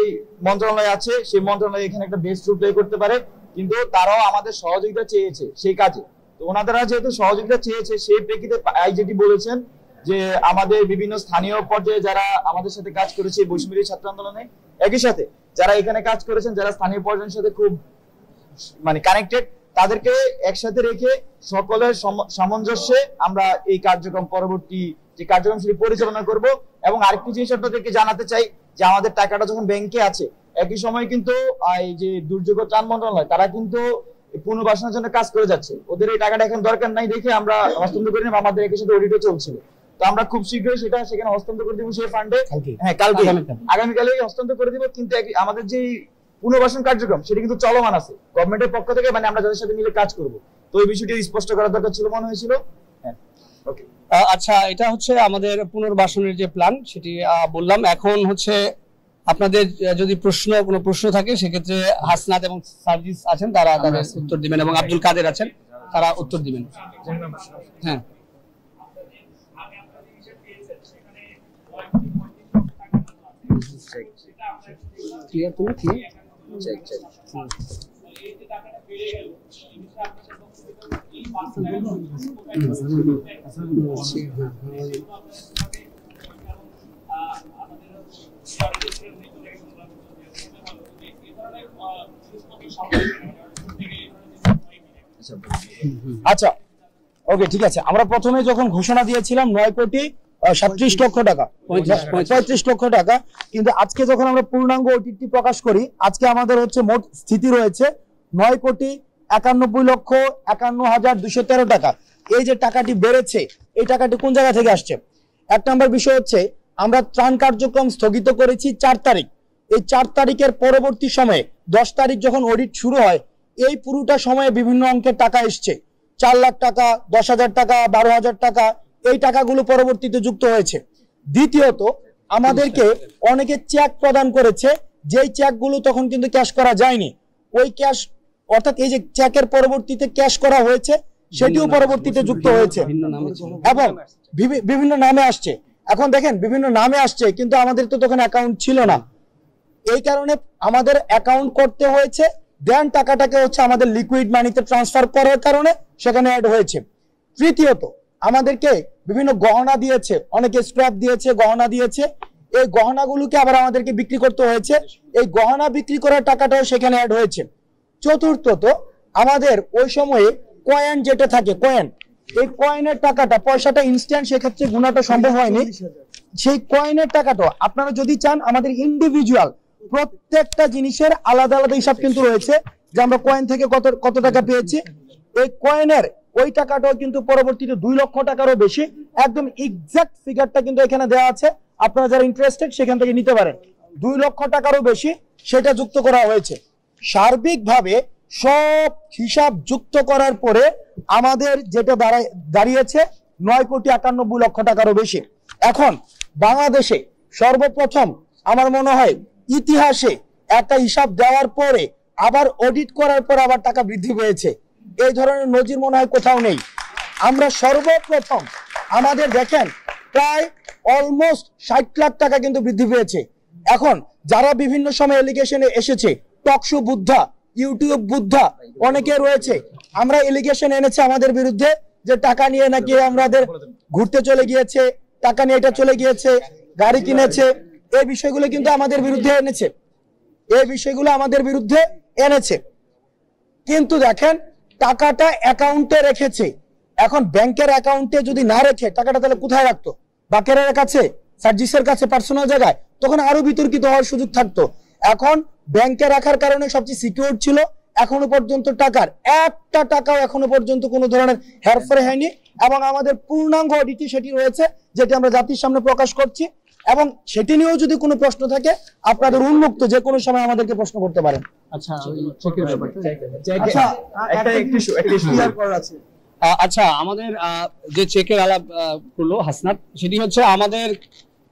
মন্ত্রণালয় আছে সেই মন্ত্রণালয় এখানে একটা বেস্ট রোল প্লে করতে পারে, কিন্তু তারাও আমাদের সহযোগিতা চেয়েছে সেই কাজে। তো ওনারা যেহেতু সহযোগিতা চেয়েছে সেই প্রেক্ষিতে আইজিটি বলেছেন যে আমাদের বিভিন্ন স্থানীয় পর্যায়ে যারা আমাদের সাথে কাজ করেছে বৈষম্যবিরোধী ছাত্র আন্দোলনে, একই সাথে যারা এখানে কাজ করেছেন, যারা স্থানীয় পর্যায়ের সাথে খুব কানেক্টেড, তাদেরকে একসাথে রেখে সকলের সামঞ্জস্যে আমরা এই কার্যক্রম পরবর্তী যে কার্যক্রম সেটি পরিচালনা করব। এবং আরেকটি জিনিস আপনাদেরকে জানাতে চাই যে আমাদের টাকাটা যখন ব্যাংকে আছে, একই সময় কিন্তু এই যে দুর্যোগ ত্রাণ মন্ত্রণালয় তারা কিন্তু পুনর্বাসনের জন্য কাজ করে যাচ্ছে। ওদের এই টাকাটা এখন দরকার নাই দেখে আমরা হস্তান্তর করি না, আমাদের একই সাথে অডিটও চলছিল। তো আমরা খুব শীঘ্রই সেটা সেখানে হস্তান্তর করে দিব সেই ফান্ডে। হ্যাঁ, কালকে আগামীকালেই হস্তান্তর করে দিব। কিন্তু আমাদের যে পুনর্বাসন কার্যক্রম সেটা কিন্তু চলমান আছে গভর্নমেন্টের পক্ষ থেকে, আমরা যাদের সাথে মিলে কাজ করব। তো এই বিষয়টি স্পষ্ট করার দরকার ছিল মনে হয়েছিল। হ্যাঁ, ওকে। আচ্ছা, এটা হচ্ছে আমাদের পুনর্বাসনের যে প্ল্যান সেটি বললাম। এখন হচ্ছে আপনাদের যদি কোনো প্রশ্ন থাকে সেক্ষেত্রে হাসনাত এবং সার্জিস আছেন, তারা তাদের উত্তর দিবেন, এবং আব্দুল কাদের আছেন, তারা উত্তর দিবেন। হ্যাঁ, আচ্ছা, ওকে, ঠিক আছে। আমরা প্রথমে যখন ঘোষণা দিয়েছিলাম 9,37,00,000 টাকা, 35,00,000 টাকা, কিন্তু আজকে যখন আমরা পূর্ণাঙ্গ ওটিটি প্রকাশ করি, আজকে আমাদের হচ্ছে মোট স্থিতি রয়েছে 9,91,51,213 টাকা। এই যে টাকাটি বেড়েছে, এই টাকাটি কোন জায়গা থেকে আসছে? এক নম্বর বিষয় হচ্ছে আমরা ত্রাণ কার্যক্রম স্থগিত করেছি 4 তারিখ। এই 4 তারিখের পরবর্তী সময়ে 10 তারিখ যখন অডিট শুরু হয়, এই পুরোটা সময়ে বিভিন্ন অঙ্কের টাকা এসছে। 4 লাখ টাকা, 10,000 টাকা, 12,000 টাকা, এই টাকাগুলো পরবর্তীতে যুক্ত হয়েছে। দ্বিতীয়ত, আমাদেরকে অনেকে চেক প্রদান করেছে, যেই চেকগুলো তখন কিন্তু ক্যাশ করা যায়নি। ওই ক্যাশ, অর্থাৎ এই যে চেকের পরবর্তীতে ক্যাশ করা হয়েছে, সেটিও পরবর্তীতে যুক্ত হয়েছে এবং বিভিন্ন নামে আসছে। এখন দেখেন, বিভিন্ন নামে আসছে, কিন্তু আমাদের তো তখন অ্যাকাউন্ট ছিল না। এই কারণে আমাদের অ্যাকাউন্ট করতে হয়েছে, দেন টাকাটাকে হচ্ছে আমাদের লিকুইড মানিতে ট্রান্সফার করার কারণে সেখানে অ্যাড হয়েছে। তৃতীয়ত, আমাদেরকে বিভিন্ন গহনা দিয়েছে, অনেকে স্ক্র্যাপ দিয়েছে, গহনা দিয়েছে। এই গহনাগুলোকে আবার আমাদেরকে বিক্রি করতে হয়েছে, এই গহনা বিক্রি করার টাকাটাও সেখানে অ্যাড হয়েছে। চতুর্থত, আমাদের ওই সময়ে কয়েন যেটা থাকে, কয়েন, এই কয়েনের টাকাটা, পয়সাটা ইনস্ট্যান্ট, সেক্ষেত্রে গুণাটা সম্ভব হয়নি। সেই কয়েনের টাকাটা আপনারা যদি চান, আমাদের ইন্ডিভিজুয়াল প্রত্যেকটা জিনিসের আলাদা আলাদা হিসাব কিন্তু রয়েছে, যে আমরা কয়েন থেকে কত টাকা পেয়েছি। এই কয়েনের ওই টাকাটাও কিন্তু পরবর্তীতে 2 লক্ষ টাকারও বেশি, একদম এক্সাক্ট ফিগারটা কিন্তু এখানে দেওয়া আছে। আপনারা যারা ইন্টারেস্টেড সেখান থেকে নিতে পারেন। 2 লক্ষ টাকারও বেশি সেটা যুক্ত করা হয়েছে। সার্বিকভাবে সব হিসাব যুক্ত করার পরে আমাদের যেটা দাঁড়িয়েছে 9,91,00,000 টাকারও বেশি। এখন বাংলাদেশে সর্বপ্রথম আমার মনে হয় ইতিহাসে একটা হিসাব দেওয়ার পরে আবার অডিট করার পর আবার টাকা বৃদ্ধি পেয়েছে, এই ধরনের নজির মনে হয় কোথাও নেই। আমরা সর্বপ্রথম আমাদের দেখেন প্রায় অলমোস্ট 60 লাখ টাকা কিন্তু বৃদ্ধি পেয়েছে। এখন যারা বিভিন্ন সময় এলিগেশনে এসেছে, টকশো বুদ্ধা, ইউটিউব বুদ্ধা অনেকে রয়েছে, আমরা এলিগেশন এনেছে আমাদের বিরুদ্ধে যে টাকা নিয়ে নাকি আমাদের ঘুরতে চলে গিয়েছে, টাকা নিয়ে এটা চলে গিয়েছে, গাড়ি কিনেছে, এই বিষয়গুলো কিন্তু আমাদের বিরুদ্ধে এনেছে, এই বিষয়গুলো আমাদের বিরুদ্ধে এনেছে। কিন্তু দেখেন টাকাটা অ্যাকাউন্টে রেখেছে। এখন ব্যাংকের অ্যাকাউন্টে যদি না রেখে টাকাটা তাহলে কোথায় রাখতো? বাকেরের কাছে, সার্জিসের কাছে, পার্সোনাল জায়গায়, তখন আরো বিতর্কিত হওয়ার সুযোগ থাকতো। এখন ব্যাংকে রাখার কারণে সবচেয়ে সিকিউর ছিল। এখনো পর্যন্ত টাকার একটা টাকাও এখনো পর্যন্ত কোনো ধরনের হেরফের হয়নি এবং আমাদের পূর্ণাঙ্গ অডিটই সেটি রয়েছে, যেটি আমরা জাতির সামনে প্রকাশ করছি। এবং সেটি নিয়েও যদি কোনো প্রশ্ন থাকে আপনাদের উন্মুক্ত যে কোনো সময় আমাদেরকে প্রশ্ন করতে পারেন। আচ্ছা, চেকের ব্যাপারটা আচ্ছা, আমাদের যে চেকের আলাপ করলো হাসনাত, সেটি হচ্ছে আমাদের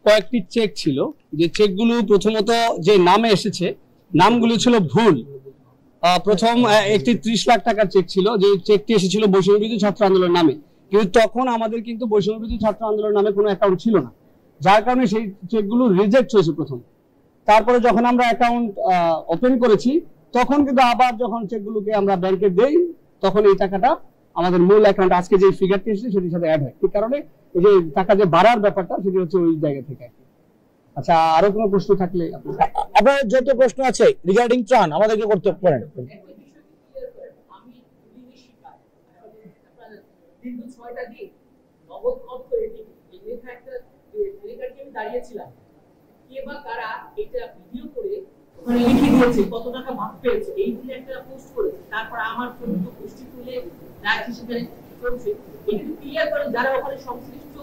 কয়েকটি চেক ছিল, যে চেকগুলো প্রথমত যে নামে এসেছে নামগুলো ছিল ভুল। প্রথম একটি 30 লাখ টাকার চেক ছিল, যে চেকটি এসেছিল বৈষম্যবিরোধী ছাত্র আন্দোলন নামে, কিন্তু তখন আমাদের কিন্তু বৈষম্যবিরোধী ছাত্র আন্দোলন নামে কোনো অ্যাকাউন্ট ছিল না, যার কারণে সেই চেকগুলো রিজেক্ট হয়েছে প্রথম। তারপরে যখন আমরা অ্যাকাউন্ট ওপেন করেছি তখন কিন্তু আবার যখন চেকগুলোকে আমরা ব্যাংকে দেই তখন এই টাকাটা আমাদের মূল অ্যাকাউন্ট আজকে যে ফিগারটি এসেছে সেটির সাথে অ্যাড হয়। এই কারণে এই যে টাকা যে বাড়ার ব্যাপারটা সেটি হচ্ছে ওই জায়গা থেকে। আচ্ছা, আরো কোনো প্রশ্ন থাকলে আপনার যত প্রশ্ন আছে রিগার্ডিং ত্রাণ আমাদেরকে করতে পারেন। কত টাকা ভাগ পেয়েছে এই দিনে একটা পোস্ট করেছে, তারপর আমার জন্য পুষ্টি তুলে রাখি সেখানে চলছে। এটা ক্লিয়ার করে যারা ওখানে সংশ্লিষ্ট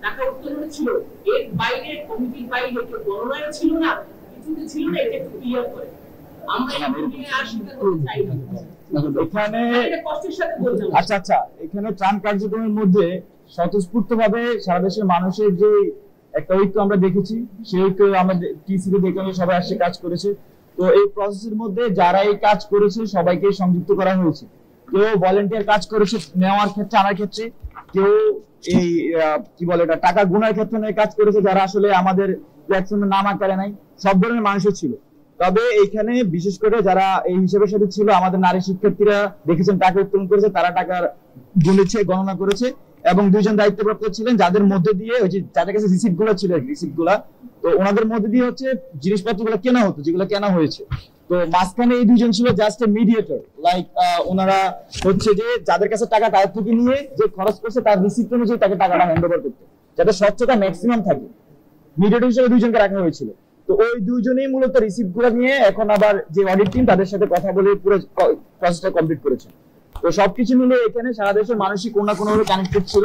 টাকা উত্তোলনে ছিল, এর বাইরে কমিটির বাইরে কেউ গণনায় ছিল না, কিছুতে ছিল না, এটা একটু ক্লিয়ার করে। আমরা এই আসলে করতে চাই না এখানে কষ্টের সাথে বললাম। আচ্ছা, এখানে ত্রাণ কার্যক্রমের মধ্যে স্বতঃস্ফূর্তভাবে সারা দেশের মানুষের যে একটা ঐক্য আমরা দেখেছি, সেই ঐক্য আমাদের টিসিতে দেখে সবাই আসছে কাজ করেছে। তো এই প্রসেসের মধ্যে যারা এই কাজ করেছে সবাইকে সংযুক্ত করা হয়েছে। কেউ ভলেন্টিয়ার কাজ করেছে নেওয়ার ক্ষেত্রে, আনার ক্ষেত্রে, কেউ এই কি বলে এটা টাকা গুনার ক্ষেত্রে কাজ করেছে, যারা আসলে আমাদের প্ল্যাটফর্মে নাম আকারে নাই, সব ধরনের মানুষের ছিল। তবে এইখানে বিশেষ করে যারা এই হিসেবের সাথে ছিল, আমাদের নারী শিক্ষার্থীরা দেখেছেন টাকা উত্তোলন করেছে, তারা টাকার গুনেছে, গণনা করেছে, এবং 2 জন দায়িত্বপ্রাপ্ত ছিলেন যাদের মধ্যে দিয়ে ওই যে যাদের কাছে রিসিপ্ট গুলো ছিল, রিসিপ্ট গুলা, তো ওনাদের মধ্যে দিয়ে হচ্ছে জিনিসপত্রগুলো কেনা হতো, যেগুলো কেনা হয়েছে। তো মাঝখানে এই 2 জন ছিল জাস্ট এ মিডিয়েটর, লাইক ওনারা হচ্ছে যে যাদের কাছে টাকা তাদের থেকে নিয়ে যে খরচ করছে তার রিসিপ্ট অনুযায়ী তাকে টাকাটা হ্যান্ড ওভার করতে, যাতে স্বচ্ছতা ম্যাক্সিমাম থাকে। মিডিয়েটর হিসেবে 2 জনকে রাখা হয়েছিল। তো ওই 2 জনেই মূলত রিসিপ্ট গুলো নিয়ে এখন আবার যে অডিট টিম তাদের সাথে কথা বলে পুরো প্রসেসটা কমপ্লিট করেছে। তো সবকিছু মিলে এখানে সারা দেশের মানুষই কোনো না কোনো ভাবে কানেক্টেড ছিল।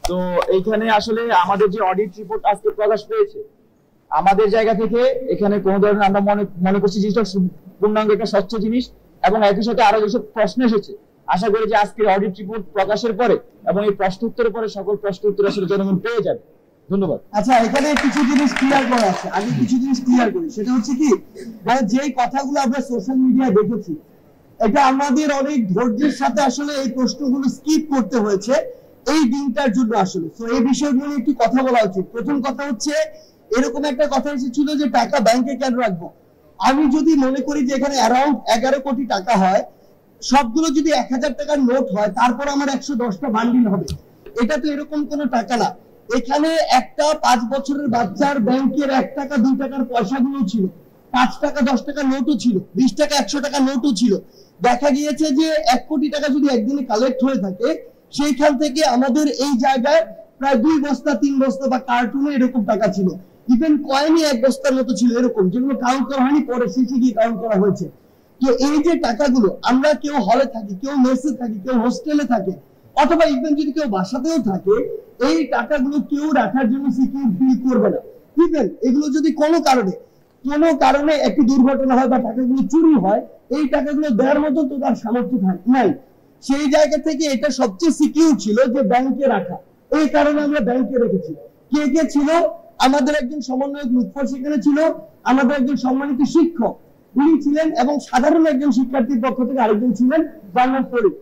তো এইখানে আসলে আমাদের যে অডিট রিপোর্ট আজকে প্রকাশ পেয়েছে, আমাদের জায়গা থেকে এখানে কোনো ধরনের আমরা মনে করছি জিনিসটা পূর্ণাঙ্গ একটা স্বচ্ছ জিনিস, এবং একই সাথে আরো যেসব প্রশ্ন এসেছে, আশা করি যে আজকের অডিট রিপোর্ট প্রকাশের পরে এবং এই প্রশ্ন উত্তরের পরে সকল প্রশ্ন উত্তর আসলে জনগণ পেয়ে যাবে। ধন্যবাদ। আচ্ছা, এখানে কিছু জিনিস ক্লিয়ার করা আছে, আগে কিছু জিনিস ক্লিয়ার করি। সেটা হচ্ছে কি, মানে যেই কথাগুলো আমরা সোশ্যাল মিডিয়ায় দেখেছি, এটা আমাদের অনেক ধৈর্যের সাথে আসলে এই প্রশ্নগুলো স্কিপ করতে হয়েছে এই দিনটার জন্য আসলে। তো এই বিষয়গুলো একটু কথা বলা উচিত। প্রথম কথা হচ্ছে, এরকম একটা কথা এসেছিল যে টাকা ব্যাংকে কেন রাখবো। আমি যদি মনে করি যে এখানে অ্যারাউন্ড 11 কোটি টাকা হয়, সবগুলো যদি 1000 টাকার নোট হয়, তারপর আমার 110টা বান্ডিল হবে, এটা তো এরকম কোনো টাকা না। এখানে একটা 5 বছরের বাচ্চার ব্যাংকের 1 টাকা 2 টাকার পয়সাগুলো ছিল, 5 টাকা 10 টাকা নোটও ছিল, 20 টাকা 100 টাকা নোটও ছিল। দেখা গিয়েছে যে 1 কোটি টাকা যদি একদিনে কালেক্ট হয়ে থাকে, সেইখান থেকে আমাদের এই জায়গায় প্রায় 2 বস্তা 3 বস্তা বা কার্টুনে এরকম টাকা ছিল। ইভেন কয়েনই 1 বস্তার মতো ছিল এরকম, যেগুলো কাউন্ট করা হয়নি, পরে শেষে গিয়ে কাউন্ট করা হয়েছে। তো এই যে টাকাগুলো, আমরা কেউ হলে থাকি, কেউ মেসে থাকি, কেউ হোস্টেলে থাকে, অথবা ইভেন যদি কেউ বাসাতেও থাকে, এই টাকাগুলো কেউ রাখার জন্য সিকিউর ফিল করবে না। ইভেন এগুলো যদি কোনো কারণে কোনো কারণে একটি দুর্ঘটনা হয় বা টাকাগুলো চুরি হয়, এই টাকাগুলো দেওয়ার মতো তো তার সামর্থ্য নাই, সেই জায়গা থেকে এটা সবচেয়ে সিকিউর ছিল যে ব্যাংকে রাখা, এই কারণে আমরা ব্যাংকে রেখেছি। কে কে ছিল? আমাদের একজন সমন্বয়ক লুৎফর সেখানে ছিল, আমাদের একজন সম্মানিত শিক্ষক উনি ছিলেন, এবং সাধারণ একজন শিক্ষার্থীর পক্ষ থেকে আরেকজন ছিলেন জান্নাত ফরিদ।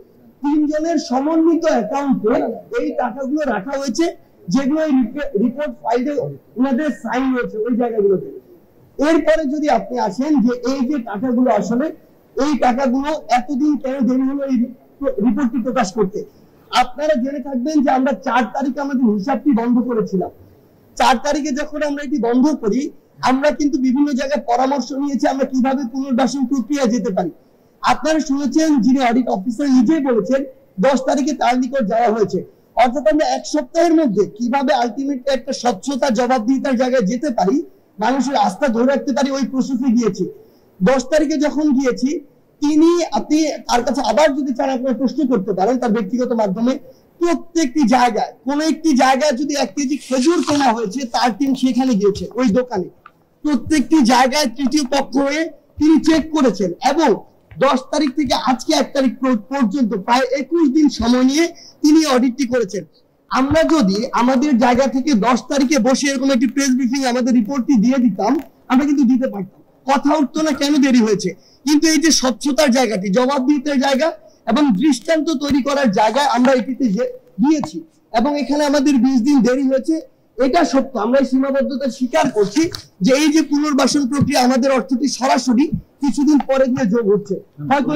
তিনজনের সমন্বিত অ্যাকাউন্টে এই টাকাগুলো রাখা হয়েছে, যেগুলো এই রিপোর্ট ফাইলে ওনাদের সাইন হয়েছে ওই জায়গাগুলোতে। এরপরে যদি আপনি আসেন যে এই যে টাকাগুলো, আসলে এই টাকাগুলো এতদিন কেন দেরি হলো এই রিপোর্টটি প্রকাশ করতে, আপনারা জেনে থাকবেন যে আমরা 4 তারিখে আমাদের হিসাবটি বন্ধ করেছিলাম। 4 তারিখে যখন আমরা এটি বন্ধ করি, আমরা কিন্তু বিভিন্ন জায়গায় পরামর্শ নিয়েছি আমরা কিভাবে পুনর্বাসন প্রক্রিয়া যেতে পারি। আপনারা শুনেছেন যিনি অডিট অফিসার নিজেই বলেছেন 10 তারিখে তার নিকট যাওয়া হয়েছে, অর্থাৎ আমরা 1 সপ্তাহের মধ্যে কিভাবে আলটিমেটলি একটা স্বচ্ছতা জবাবদিহিতার জায়গায় যেতে পারি, মানুষের আস্থা ধরে রাখতে পারি, ওই প্রসেসে গিয়েছি। 10 তারিখে যখন গিয়েছি, আপনি তার কাছে আবার যদি চান আপনারা প্রশ্ন করতে পারেন তার ব্যক্তিগত মাধ্যমে, প্রত্যেকটি জায়গায় কোন একটি জায়গায় যদি 1 কেজি খেজুর কেনা হয়েছে, তার টিম সেখানে গিয়েছে ওই দোকানে, প্রত্যেকটি জায়গায় তৃতীয় পক্ষ হয়ে তিনি চেক করেছেন, এবং 10 তারিখ থেকে আজকে 1 তারিখ পর্যন্ত প্রায় 21 দিন সময় নিয়ে তিনি অডিটটি করেছেন। আমরা যদি আমাদের জায়গা থেকে 10 তারিখে বসে এরকম একটি প্রেস ব্রিফিং আমাদের রিপোর্টটি দিয়ে দিতাম, আমরা কিন্তু দিতে পারতাম, কথা উঠতো না কেন দেরি হয়েছে। কিন্তু এই যে স্বচ্ছতার জায়গাটি, জবাবদিহিতার জায়গা এবং দৃষ্টান্ত তৈরি করার জায়গায় আমরা এটিতে দিয়েছি, এবং এখানে আমাদের 20 দিন দেরি হয়েছে, এটা সত্য। আমরা এই সীমাবদ্ধতা স্বীকার করছি যে এই যে পুনর্বাসন প্রক্রিয়া আমাদের অর্থটি সরাসরি কিছুদিন পরে গিয়ে যোগ হচ্ছে, হয়তো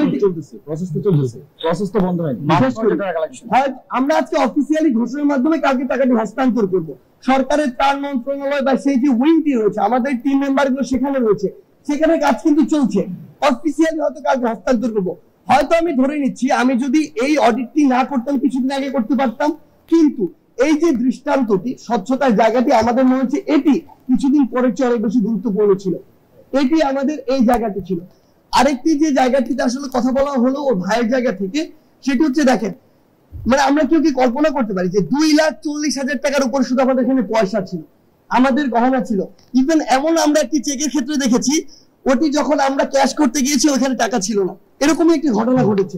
প্রসেস তো বন্ধ হয়নি। আমরা আজকে অফিসিয়ালি ঘোষণার মাধ্যমে কালকে টাকাটি হস্তান্তর করব। সরকারের ত্রাণ মন্ত্রণালয় বা সেই যে উইংটি রয়েছে, আমাদের টিম মেম্বার গুলো সেখানে রয়েছে, সেখানে কাজ কিন্তু চলছে। অফিসিয়ালি হয়তো কালকে হস্তান্তর করবো। হয়তো আমি ধরে নিচ্ছি আমি যদি এই অডিটটি না করতাম কিছুদিন আগে করতে পারতাম, কিন্তু এই যে দৃষ্টান্তটি, স্বচ্ছতার জায়গাটি আমাদের মনে হচ্ছে এটি কিছুদিন পরের চেয়ে অনেক বেশি গুরুত্বপূর্ণ ছিল, এটি আমাদের এই জায়গাটি ছিল। আরেকটি যে জায়গাটিতে আসলে কথা বলা হলো ওর ভাইয়ের জায়গা থেকে, সেটি হচ্ছে দেখেন, মানে আমরা কেউ কি কল্পনা করতে পারি যে 2,40,000 টাকার উপর শুধু আমাদের এখানে পয়সা ছিল, আমাদের গহনা ছিল। ইভেন এমন আমরা একটি চেকের ক্ষেত্রে দেখেছি, ওটি যখন আমরা ক্যাশ করতে গিয়েছি ওখানে টাকা ছিল না, এরকমই একটি ঘটনা ঘটেছে।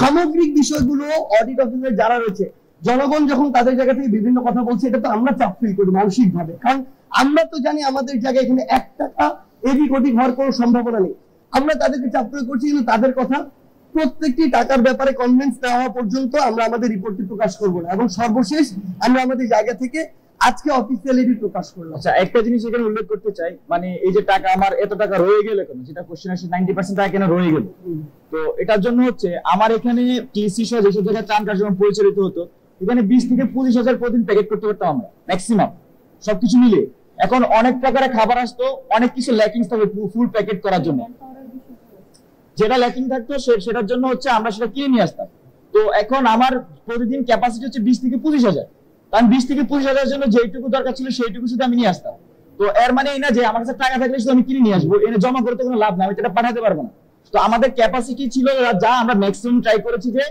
সামগ্রিক বিষয়গুলো অডিট অফিসার যারা রয়েছে, জনগণ যখন তাদের জায়গা থেকে বিভিন্ন কথা বলছে, এটা তো আমরা চাপ ফিল করি মানসিক ভাবে, কারণ আমরা তো জানি আমাদের জায়গায় এখানে 1 টাকা এদিক ওদিক হওয়ার কোনো সম্ভাবনা নেই। আমরা তাদেরকে চাপ প্রয়োগ করছি, কিন্তু তাদের কথা প্রত্যেকটি টাকার ব্যাপারে কনভিন্স না হওয়া পর্যন্ত আমরা আমাদের রিপোর্টটি প্রকাশ করব না, এবং সর্বশেষ আমরা আমাদের জায়গা থেকে আজকে অফিসিয়ালি প্রকাশ করলাম। আচ্ছা, একটা জিনিস এখানে উল্লেখ করতে চাই, মানে এই যে টাকা আমার এত টাকা রয়ে গেল কেন, যেটা কোশ্চেন আসে 90% টাকা কেন রয়ে গেল, তো এটার জন্য হচ্ছে আমার এখানে টিএসসি সহ যেসব জায়গায় ত্রাণ কার্যক্রম পরিচালিত হতো, এখানে 20 থেকে 25,000 প্রতিদিন প্যাকেট করতে পারতাম আমরা ম্যাক্সিমাম, সবকিছু মিলে। এখন অনেক প্রকারের খাবার আসতো, অনেক কিছু ল্যাকিংস থাকে ফুল প্যাকেট করার জন্য, যেটা ল্যাকিং থাকতো সেটার জন্য হচ্ছে আমরা সেটা কিনে নিয়ে আসতাম। তো এখন আমার প্রতিদিন ক্যাপাসিটি হচ্ছে 20 থেকে 25,000, কারণ 20 থেকে 25,000 জন্য যেইটুকু দরকার ছিল সেইটুকু শুধু আমি নিয়ে আসতাম। তো এর মানে এই না যে আমার কাছে টাকা থাকলে শুধু আমি কিনে নিয়ে আসবো, এনে জমা করতে কোনো লাভ না, আমি এটা পাঠাতে পারবো না। তো আমাদের ক্যাপাসিটি ছিল যা, আমরা ম্যাক্সিমাম ট্রাই করেছি যে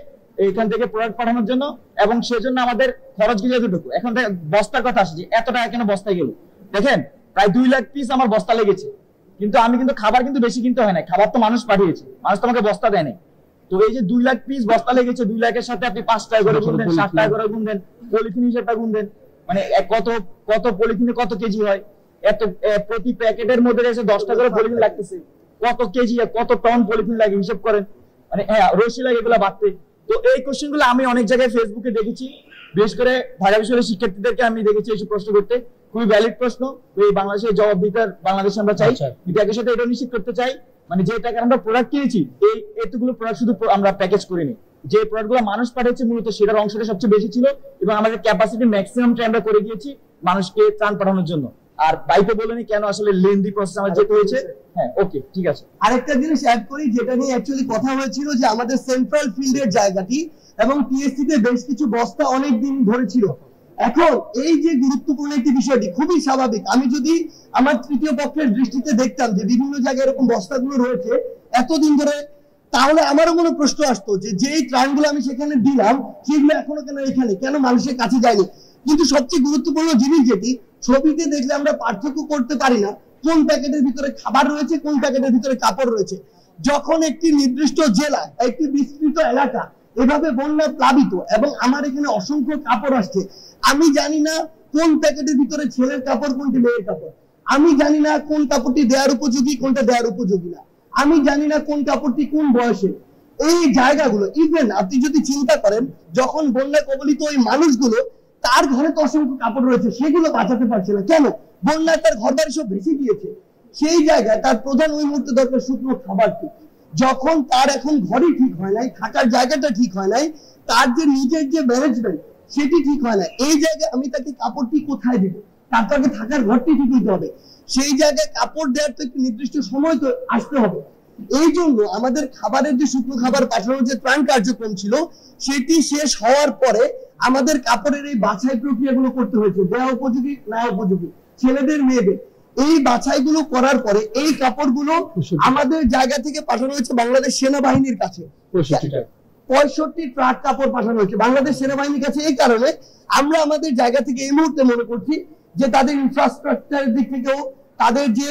এখান থেকে প্রোডাক্ট পাঠানোর জন্য, এবং সেজন্য আমাদের খরচ গেলে এতটুকু। এখন বস্তার কথা আসছে, এত টাকা কেন বস্তায় গেল? দেখেন প্রায় 2 লাখ পিস আমার বস্তা লেগেছে, কিন্তু আমি কিন্তু খাবার কিন্তু বেশি কিনতে হয় না, খাবার তো মানুষ পাঠিয়েছে, মানুষ তো আমাকে বস্তা দেয় নাই। তো এই যে 2 লাখ পিস বস্তা লেগেছে, 2 লাখের সাথে আপনি 5 টাকা করে গুণ দেন, 60 টাকা করে গুণ দেন, পলিথিন হিসেবটা গুণ দেন, মানে কত পলিথিনে কত কেজি হয়, এত প্রতি প্যাকেটের মধ্যে এসে 10 টাকা করে পলিথিন লাগতেছে, কত কেজি কত টন পলিথিন লাগে হিসাব করেন, মানে হ্যাঁ রশি লাগে এগুলো বাড়তে। তো এই কোশ্চেন গুলো আমি অনেক জায়গায় ফেসবুকে দেখেছি, বিশেষ করে ঢাকা বিশ্ববিদ্যালয়ের শিক্ষার্থীদেরকে আমি দেখেছি এইসব প্রশ্ন করতে, খুবই ভ্যালিড প্রশ্ন। এই বাংলাদেশের জবাবদিহিতার বাংলাদেশে আমরা চাই, কিন্তু একই সাথে এটা নিশ্চিত করতে চাই মানে যে টাকা আমরা প্রোডাক্ট কিনেছি, এই এতগুলো প্রোডাক্ট শুধু আমরা প্যাকেজ করিনি, যে প্রোডাক্ট গুলো মানুষ পাঠিয়েছে মূলত সেটার অংশটা সবচেয়ে বেশি ছিল, এবং আমাদের ক্যাপাসিটি ম্যাক্সিমামটা আমরা করে গিয়েছি মানুষকে ত্রাণ পাঠানোর জন্য। আর বাইতে বলেনি কেন আসলে লেন্দি প্রসেস আমার যেতে হয়েছে। হ্যাঁ, ওকে, ঠিক আছে। আরেকটা জিনিস অ্যাড করি, যেটা নিয়ে অ্যাকচুয়ালি কথা হয়েছিল, যে আমাদের সেন্ট্রাল ফিল্ডের জায়গাটি এবং টিএসসি তে বেশ কিছু বস্তা অনেক দিন ধরে ছিল। এখন এই যে গুরুত্বপূর্ণ একটি বিষয়টি, খুবই স্বাভাবিক, আমি যদি আমার তৃতীয় পক্ষের দৃষ্টিতে দেখতাম যে বিভিন্ন জায়গায় এরকম বস্তাগুলো রয়েছে এতদিন ধরে, তাহলে আমারও কোনো প্রশ্ন আসতো যে যেই ত্রাণগুলো আমি সেখানে দিলাম সেগুলো এখনো কেন এখানে, কেন মানুষের কাছে যায়নি। কিন্তু সবচেয়ে গুরুত্বপূর্ণ জিনিস যেটি ছবিতে দেখলে আমরা পার্থক্য করতে পারি না, কোন প্যাকেটের ভিতরে খাবার রয়েছে, কোন প্যাকেটের ভিতরে কাপড় রয়েছে। যখন একটি নির্দিষ্ট জেলা, একটি বিস্তৃত এলাকা এভাবে বন্যায় প্লাবিত এবং আমার এখানে অসংখ্য কাপড় আসছে, আমি জানি না কোন প্যাকেটের ভিতরে ছেলের কাপড় কোনটি মেয়ের কাপড়, আমি জানি না কোন কাপড়টি দেওয়ার উপযোগী কোনটা দেওয়ার উপযোগী না, আমি জানি না কোন কাপড়টি কোন বয়সে। এই জায়গাগুলো ইভেন আপনি যদি চিন্তা করেন, যখন বন্যা কবলিত ওই মানুষগুলো, তার ঘরে তো অসংখ্য কাপড় রয়েছে, সেগুলো বাঁচাতে পারছে না কেন? বন্যায় তার ঘর বাড়ি সব ভেসে গিয়েছে। সেই জায়গায় তার প্রধান ওই মুহূর্তে দরকার শুকনো খাবারটি। যখন তার এখন ঘরই ঠিক হয় নাই, থাকার জায়গাটা ঠিক হয় নাই, তার যে নিজের যে ম্যানেজমেন্ট সেটি ঠিক হয় না, এই জায়গায় আমি তাকে কাপড়টি কোথায় দিব? তার তো আগে থাকার ঘরটি ঠিক হইতে হবে। সেই জায়গায় কাপড় দেওয়ার তো একটি নির্দিষ্ট সময় তো আসতে হবে। এই জন্য আমাদের খাবারের যে শুকনো খাবার পাঠানোর যে ত্রাণ কার্যক্রম ছিল, সেটি শেষ হওয়ার পরে আমাদের কাপড়ের এই বাছাই প্রক্রিয়াগুলো করতে হয়েছে, দেওয়া উপযোগী না উপযোগী, ছেলেদের মেয়েদের। এই বাছাইগুলো করার পরে এই কাপড়গুলো আমাদের জায়গা থেকে পাঠানো হয়েছে বাংলাদেশ সেনাবাহিনীর কাছে। 65 ট্রাক কাপড় পাঠানো হয়েছে বাংলাদেশ সেনাবাহিনীর কাছে। এই কারণে আমরা আমাদের জায়গা থেকে এই মুহূর্তে মনে করছি যে তাদের ইনফ্রাস্ট্রাকচারের দিক থেকেও, তাদের যে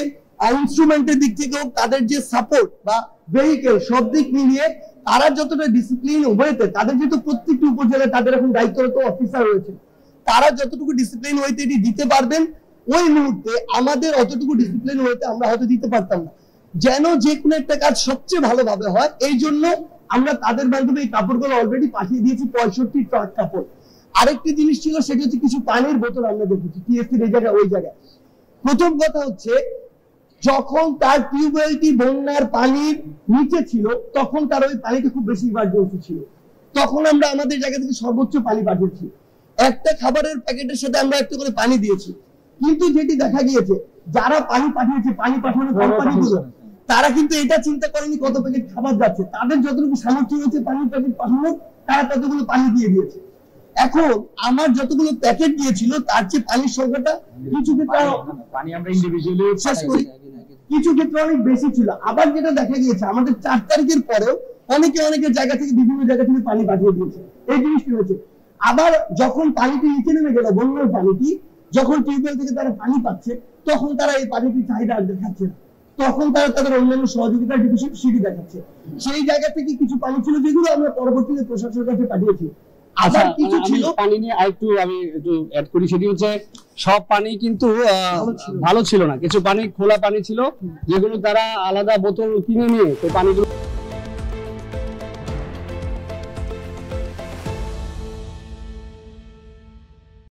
ইনস্ট্রুমেন্টের দিক থেকেও, তাদের যে সাপোর্ট বা ভেহিকেল, সব দিক মিলিয়ে তারা যতটা ডিসিপ্লিন ওয়েতে, তাদের যেহেতু প্রত্যেকটি উপজেলায় তাদের এখন দায়িত্বরত অফিসার রয়েছে, তারা যতটুকু ডিসিপ্লিন ওয়েতে এটি দিতে পারবেন, ওই মুহূর্তে আমাদের অতটুকু ডিসিপ্লিন ওয়েতে আমরা হয়তো দিতে পারতাম না। যেন যে কোনো একটা কাজ সবচেয়ে ভালোভাবে হয়, এই জন্য আমরা তাদের মাধ্যমে এই কাপড়গুলো অলরেডি পাঠিয়ে দিয়েছি, 65 ট্রাক কাপড়। আরেকটি জিনিস ছিল, সেটা হচ্ছে কিছু পানির বোতল আমরা দেখেছি টিএসসির এই জায়গায়, ওই জায়গায়। প্রথম কথা হচ্ছে, যখন তার টিউবওয়েলটি বন্যার পানির নিচে ছিল, তখন তার ওই পানিতে খুব বেশি ইমার্জেন্সি ছিল, তখন আমরা আমাদের জায়গা থেকে সর্বোচ্চ পানি পাঠিয়েছি। একটা খাবারের প্যাকেটের সাথে আমরা একটা করে পানি দিয়েছি। কিন্তু যেটি দেখা গিয়েছে, যারা পানি পাঠিয়েছে, পানি পাঠানোর কোম্পানিগুলো, তারা কিন্তু এটা চিন্তা করেনি কত প্যাকেট খাবার যাচ্ছে। তাদের যতটুকু সামর্থ্য হয়েছে পানির প্যাকেট পাঠানোর, তারা ততগুলো পানি দিয়ে দিয়েছে। এখন আমার যতগুলো প্যাকেট দিয়েছিল, তার চেয়ে পানির সংখ্যাটা কিছু ক্ষেত্রে পানি আমরা ইন্ডিভিজুয়ালি শেষ করি, কিছু ক্ষেত্রে অনেক বেশি ছিল। আবার যেটা দেখা গিয়েছে, আমাদের 4 তারিখের পরেও অনেকের জায়গা থেকে, বিভিন্ন জায়গা থেকে পানি পাঠিয়ে দিয়েছে। এই জিনিসটি হয়েছে। আবার যখন পানিটি নিচে নেমে গেল, বন্যার পানিটি যখন টিউবওয়েল থেকে তারা পানি পাচ্ছে, তখন তারা এই পানিটির চাহিদা আর দেখাচ্ছে না, তখন তারা তাদের অন্যান্য সহযোগিতার সেটি দেখাচ্ছে। সেই জায়গা থেকে কিছু পানি ছিল যেগুলো আমরা পরবর্তীতে প্রশাসনের কাছে পাঠিয়েছি। আবার কিছু ছিল পানি নিয়ে আরেকটু আমি একটু অ্যাড করি, সেটি হচ্ছে সব পানি কিন্তু ভালো ছিল না, কিছু পানি খোলা পানি ছিল, যেগুলো তারা আলাদা বোতল কিনে নিয়ে সেই পানিগুলো